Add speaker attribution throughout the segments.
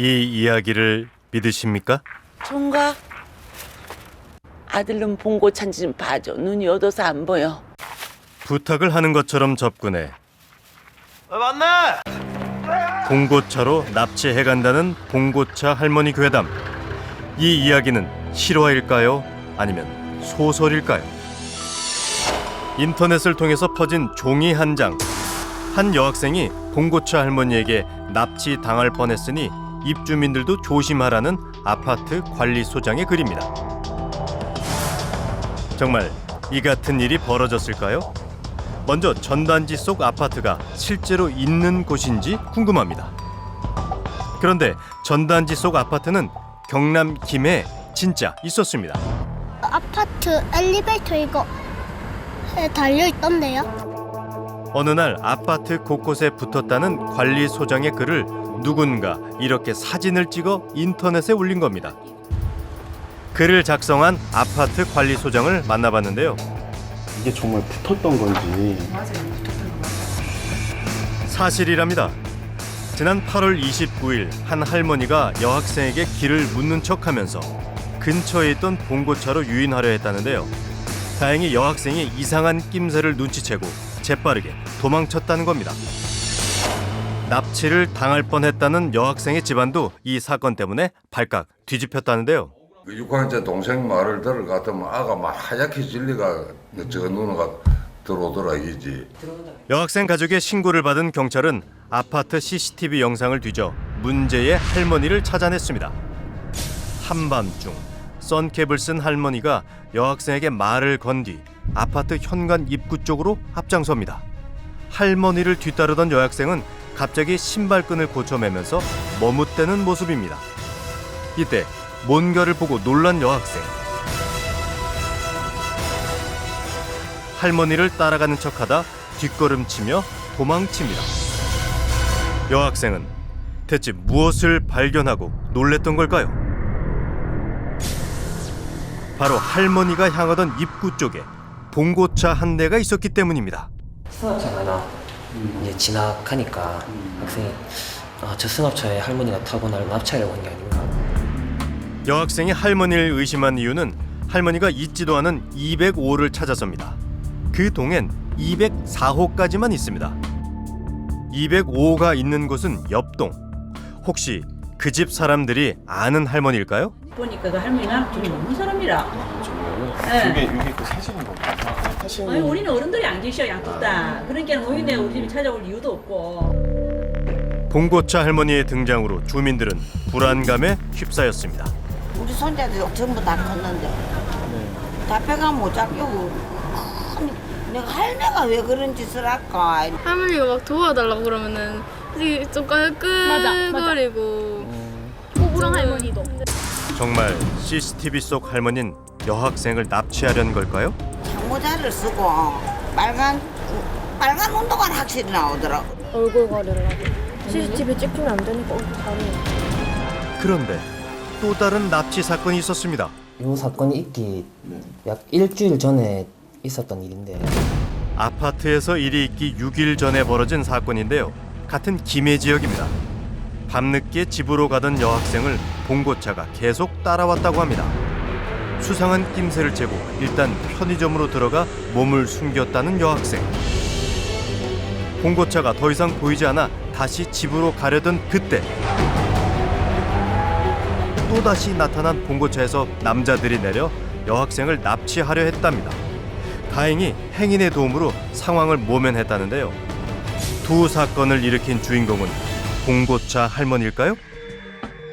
Speaker 1: 이 이야기를 믿으십니까?
Speaker 2: 총각, 아들놈 봉고 찬지 좀 봐줘. 눈이 어두워서 안 보여.
Speaker 1: 부탁을 하는 것처럼 접근해
Speaker 3: 맞네!
Speaker 1: 봉고차로 납치해간다는 봉고차 할머니 괴담. 이 이야기는 실화일까요? 아니면 소설일까요? 인터넷을 통해서 퍼진 종이 한 장. 한 여학생이 봉고차 할머니에게 납치당할 뻔했으니 입주민들도 조심하라는 아파트 관리소장의 글입니다. 정말 이 같은 일이 벌어졌을까요? 먼저 전단지 속 아파트가 실제로 있는 곳인지 궁금합니다. 그런데 전단지 속 아파트는 경남 김해에 진짜 있었습니다.
Speaker 4: 아파트 엘리베이터 이거 달려있던데요?
Speaker 1: 어느 날 아파트 곳곳에 붙었다는 관리소장의 글을 누군가 이렇게 사진을 찍어 인터넷에 올린 겁니다. 글을 작성한 아파트 관리소장을 만나봤는데요.
Speaker 5: 이게 정말 붙었던 건지.
Speaker 1: 사실이랍니다. 지난 8월 29일 한 할머니가 여학생에게 길을 묻는 척하면서 근처에 있던 봉고차로 유인하려 했다는데요. 다행히 여학생이 이상한 낌새를 눈치채고 재빠르게 도망쳤다는 겁니다. 납치를 당할 뻔했다는 여학생의 집안도 이 사건 때문에 발칵 뒤집혔다는데요.
Speaker 6: 6학년째 동생 말을 들어갔더니 아가 막 하얗게 질리가 저 누나가 들어오더라 이지.
Speaker 1: 여학생 가족의 신고를 받은 경찰은 아파트 CCTV 영상을 뒤져 문제의 할머니를 찾아냈습니다. 한밤중 선캡을 쓴 할머니가 여학생에게 말을 건 뒤 아파트 현관 입구 쪽으로 앞장섭니다. 할머니를 뒤따르던 여학생은 갑자기 신발끈을 고쳐매면서 머뭇대는 모습입니다. 이때 뭔가를 보고 놀란 여학생. 할머니를 따라가는 척하다 뒷걸음치며 도망칩니다. 여학생은 대체 무엇을 발견하고 놀랬던 걸까요? 바로 할머니가 향하던 입구 쪽에 봉고차 한 대가 있었기 때문입니다.
Speaker 7: 승합차가 이제 지나가니까 학생이 저 승합차에 할머니가 타고 나를 납치하려고 한 게 아닌가.
Speaker 1: 여학생이 할머니를 의심한 이유는 할머니가 있지도 않은 205를 찾아서입니다. 그 동엔 204호까지만 있습니다. 205호가 있는 곳은 옆동. 혹시 그 집 사람들이 아는 할머니일까요?
Speaker 8: 보니까 그 할머니가 좀 없는 사람이라.
Speaker 5: 이게 그 사진인 건가요?
Speaker 8: 아니 우리는 어른들이 안 계셔 양쪽 다. 그러니까 노인네 우리 집에 찾아올 이유도 없고.
Speaker 1: 봉고차 할머니의 등장으로 주민들은 불안감에 휩싸였습니다.
Speaker 9: 우리 손자들 전부 다 컸는데 답변가 못 잡고 내가 할매가 왜 그런 짓을 할까.
Speaker 4: 할머니가 막 도와달라고 그러면은 되게 좀 깔끔거리고 오부랑 할머니도
Speaker 1: 정말 CCTV 속 할머니는 여학생을 납치하려는 걸까요?
Speaker 9: 장모자를 쓰고 빨간 운동화 확실히 나오더라고.
Speaker 4: 얼굴 가리려고 CCTV 찍히면 안 되니까 얼굴 가리려.
Speaker 1: 그런데 또 다른 납치 사건이 있었습니다.
Speaker 7: 이 사건이 있기 약 일주일 전에 있었던 일인데
Speaker 1: 아파트에서 일이 있기 6일 전에 벌어진 사건인데요. 같은 김해 지역입니다. 밤늦게 집으로 가던 여학생을 봉고차가 계속 따라왔다고 합니다. 수상한 낌새를 채고 일단 편의점으로 들어가 몸을 숨겼다는 여학생. 봉고차가 더 이상 보이지 않아 다시 집으로 가려던 그때 또다시 나타난 봉고차에서 남자들이 내려 여학생을 납치하려 했답니다. 다행히 행인의 도움으로 상황을 모면했다는데요. 두 사건을 일으킨 주인공은 봉고차 할머니일까요?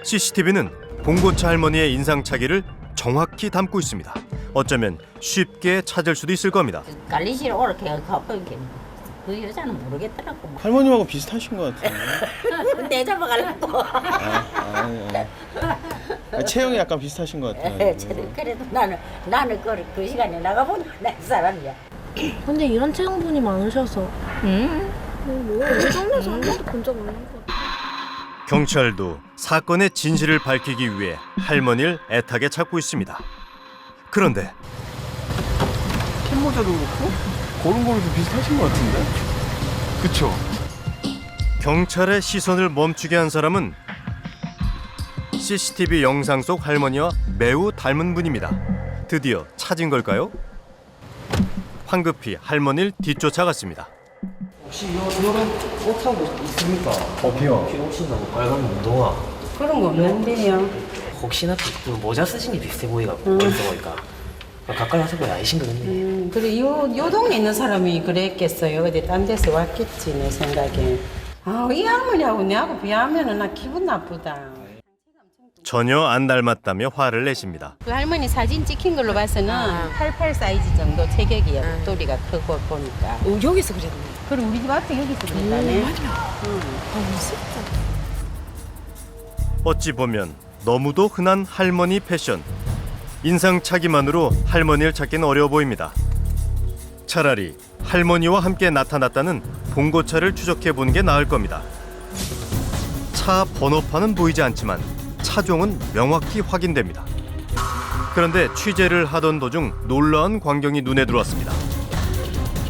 Speaker 1: CCTV는 봉고차 할머니의 인상착의를 정확히 담고 있습니다. 어쩌면 쉽게 찾을 수도 있을 겁니다.
Speaker 9: 관리실 오렇게 가보니까 그 여자는 모르겠더라고.
Speaker 5: 할머님하고 비슷하신 것 같아요.
Speaker 9: 내 잡아가려고.
Speaker 5: 체형이 약간 비슷하신 것 같아요.
Speaker 9: 그래도 나는 그 시간에 나가보니까 내 사람이야.
Speaker 4: 근데 이런 체형분이 많으셔서 뭐야 이 동네에서 한 번도 본 적 없는 것 같아.
Speaker 1: 경찰도 사건의 진실을 밝히기 위해 할머니를 애타게 찾고 있습니다. 그런데
Speaker 5: 캔모자도 그렇고 걸음걸이도 비슷하신 것 같은데? 그쵸?
Speaker 1: 경찰의 시선을 멈추게 한 사람은 CCTV 영상 속 할머니와 매우 닮은 분입니다. 드디어 찾은 걸까요? 황급히 할머니를 뒤쫓아갔습니다.
Speaker 7: 혹시 요런 옷하고 있습니까?
Speaker 5: 비요.
Speaker 7: 비 오신다고 빨간 운동화.
Speaker 9: 그런 거 없는데요.
Speaker 7: 혹시나 그 모자 쓰신 게 비슷해 보이가 벌써 보니까 가까이 와서 보니 아니신 것 같네.
Speaker 9: 그래 요 동네 있는 사람이 그랬겠어요. 어디 딴 데서 왔겠지 내 생각에. 이 할머니하고 내하고 비하면은 나 기분 나쁘다.
Speaker 1: 전혀 안 닮았다며 화를 내십니다.
Speaker 9: 그 할머니 사진 찍힌 걸로 봐서는 88 사이즈 정도 체격이에요. 목도리가 크고 보니까.
Speaker 4: 여기서 그랬네.
Speaker 9: 그리고 우리 집 앞에 여기서 그랬다네.
Speaker 1: 어찌 보면 너무도 흔한 할머니 패션. 인상착의만으로 할머니를 찾기는 어려워 보입니다. 차라리 할머니와 함께 나타났다는 봉고차를 추적해 보는 게 나을 겁니다. 차 번호판은 보이지 않지만 차종은 명확히 확인됩니다. 그런데 취재를 하던 도중 놀라운 광경이 눈에 들어왔습니다.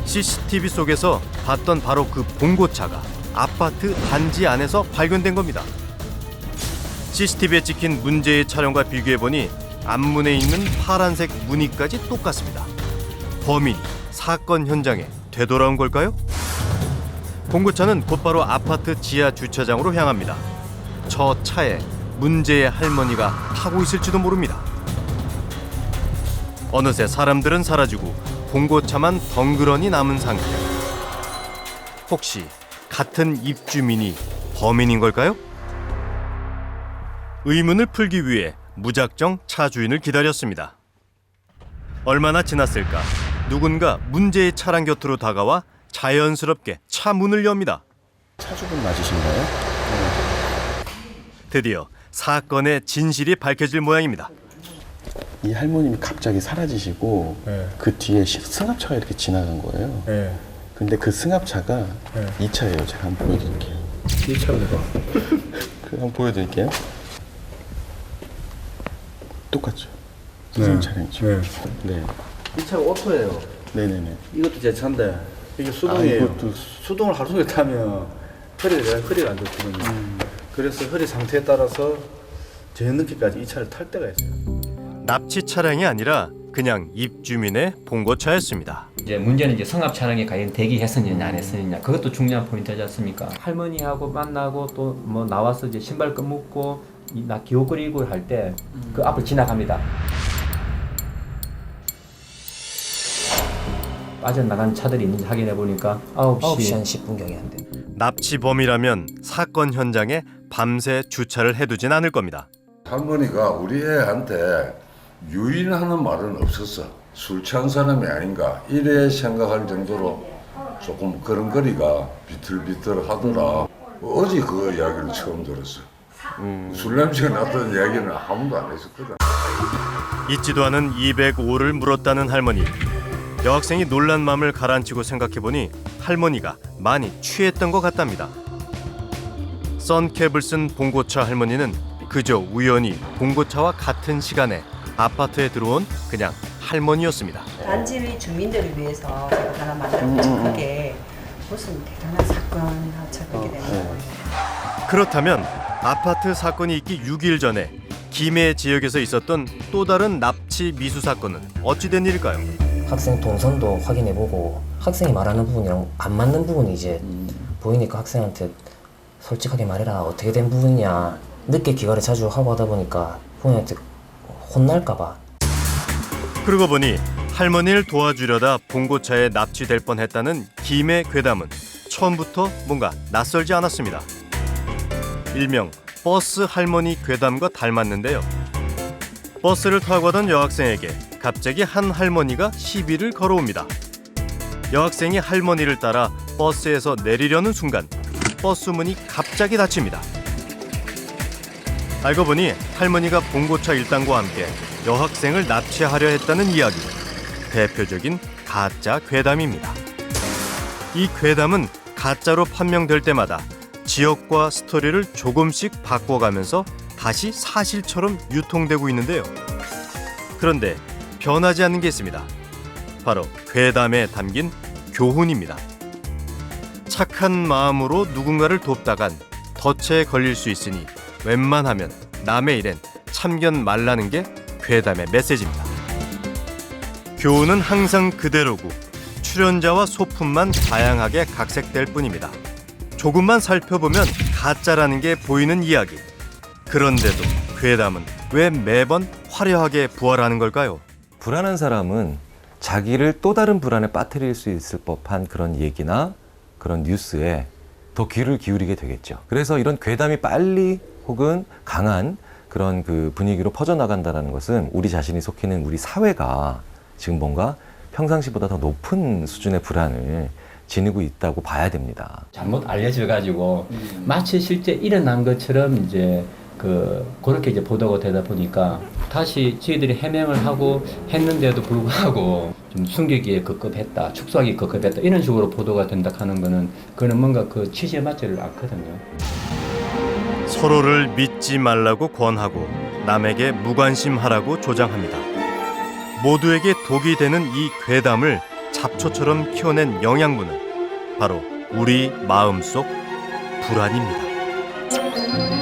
Speaker 1: CCTV 속에서 봤던 바로 그 봉고차가 아파트 단지 안에서 발견된 겁니다. CCTV에 찍힌 문제의 차량과 비교해보니 앞문에 있는 파란색 무늬까지 똑같습니다. 범인이 사건 현장에 되돌아온 걸까요? 봉고차는 곧바로 아파트 지하 주차장으로 향합니다. 저 차에 문제의 할머니가 타고 있을지도 모릅니다. 어느새 사람들은 사라지고 봉고차만 덩그러니 남은 상태. 혹시 같은 입주민이 범인인 걸까요? 의문을 풀기 위해 무작정 차 주인을 기다렸습니다. 얼마나 지났을까? 누군가 문제의 차량 곁으로 다가와 자연스럽게 차 문을 엽니다.
Speaker 5: 차주분 맞으신가요?
Speaker 1: 드디어 사건의 진실이 밝혀질 모양입니다.
Speaker 5: 이 할머님이 갑자기 사라지시고 그 뒤에 승합차가 이렇게 지나간 거예요. 근데 그 승합차가 이 차예요. 제가 한번 보여드릴게요.
Speaker 3: 이 차입니다.
Speaker 5: 한번 보여드릴게요. 똑같죠? 무슨 차량이죠? 네.
Speaker 3: 이 차가 오토예요.
Speaker 5: 네네네.
Speaker 3: 이것도 제 차인데 이게 수동이에요.
Speaker 5: 이것도
Speaker 3: 수동을 하루 종일 타면 허리가 안 좋거든요. 그래서 허리 상태에 따라서 저녁늦게까지 이 차를 탈 때가 있어요.
Speaker 1: 납치 차량이 아니라 그냥 입주민의 봉고차였습니다.
Speaker 10: 이제 문제는 이제 성합 차량에 과연 대기했었느냐 안 했었느냐 그것도 중요한 포인트지 않습니까? 할머니하고 만나고 또 뭐 나와서 이제 신발끈 묶고 나 기웃거리고 할 때 그 앞을 지나갑니다. 빠져나간 차들이 있는지 확인해 보니까
Speaker 7: 9시 한 10분경이 안 돼.
Speaker 1: 납치범이라면 사건 현장에 밤새 주차를 해두진 않을 겁니다.
Speaker 6: 할머니가 우리 애한테 유인하는 말은 없었어. 술 취한 사람이 아닌가 이래 생각할 정도로 조금 그런 거리가 비틀비틀하더라. 어제 그 이야기를 처음 들었어. 술 냄새가 났다는 이야기는 아무도 안 했었거든.
Speaker 1: 잊지도 않은 205를 물었다는 할머니. 여학생이 놀란 마음을 가라앉히고 생각해보니 할머니가 많이 취했던 것 같답니다. 선캡을 쓴 봉고차 할머니는 그저 우연히 봉고차와 같은 시간에 아파트에 들어온 그냥 할머니였습니다.
Speaker 9: 단지 위 주민들을 위해서 제가 하나 만들었죠. 그게 무슨 대단한 사건이나 처하게 되는 거예요.
Speaker 1: 그렇다면 아파트 사건이 있기 6일 전에 김해 지역에서 있었던 또 다른 납치 미수 사건은 어찌 된 일일까요?
Speaker 7: 학생 동선도 확인해보고 학생이 말하는 부분이랑 안 맞는 부분이 이제 보이니까 학생한테 솔직하게 말해라 어떻게 된 부분이냐 늦게 귀가를 자주 하고 하다 보니까 부모님한테 혼날까봐.
Speaker 1: 그러고 보니 할머니를 도와주려다 봉고차에 납치될 뻔했다는 김해 괴담은 처음부터 뭔가 낯설지 않았습니다. 일명 버스 할머니 괴담과 닮았는데요. 버스를 타고 가던 여학생에게 갑자기 한 할머니가 시비를 걸어옵니다. 여학생이 할머니를 따라 버스에서 내리려는 순간 버스 문이 갑자기 닫힙니다. 알고 보니 할머니가 봉고차 일당과 함께 여학생을 납치하려 했다는 이야기. 대표적인 가짜 괴담입니다. 이 괴담은 가짜로 판명될 때마다 지역과 스토리를 조금씩 바꿔가면서 다시 사실처럼 유통되고 있는데요. 그런데 변하지 않는 게 있습니다. 바로 괴담에 담긴 교훈입니다. 착한 마음으로 누군가를 돕다간 덫에 걸릴 수 있으니 웬만하면 남의 일엔 참견 말라는 게 괴담의 메시지입니다. 교훈은 항상 그대로고 출연자와 소품만 다양하게 각색될 뿐입니다. 조금만 살펴보면 가짜라는 게 보이는 이야기. 그런데도 괴담은 왜 매번 화려하게 부활하는 걸까요?
Speaker 11: 불안한 사람은 자기를 또 다른 불안에 빠뜨릴 수 있을 법한 그런 얘기나 그런 뉴스에 더 귀를 기울이게 되겠죠. 그래서 이런 괴담이 빨리 혹은 강한 그런 그 분위기로 퍼져나간다는 것은 우리 자신이 속해있는 우리 사회가 지금 뭔가 평상시보다 더 높은 수준의 불안을 지니고 있다고 봐야 됩니다.
Speaker 10: 잘못 알려져 가지고 마치 실제 일어난 것처럼 이제 그렇게 이제 보도가 되다 보니까 다시 저희들이 해명을 하고 했는데도 불구하고 좀 숨기기에 급급했다, 축소하기 급급했다 이런 식으로 보도가 된다 하는 거는 그는 뭔가 그 취지에 맞지를 않거든요.
Speaker 1: 서로를 믿지 말라고 권하고 남에게 무관심하라고 조장합니다. 모두에게 독이 되는 이 괴담을 잡초처럼 키워낸 영양분은 바로 우리 마음속 불안입니다.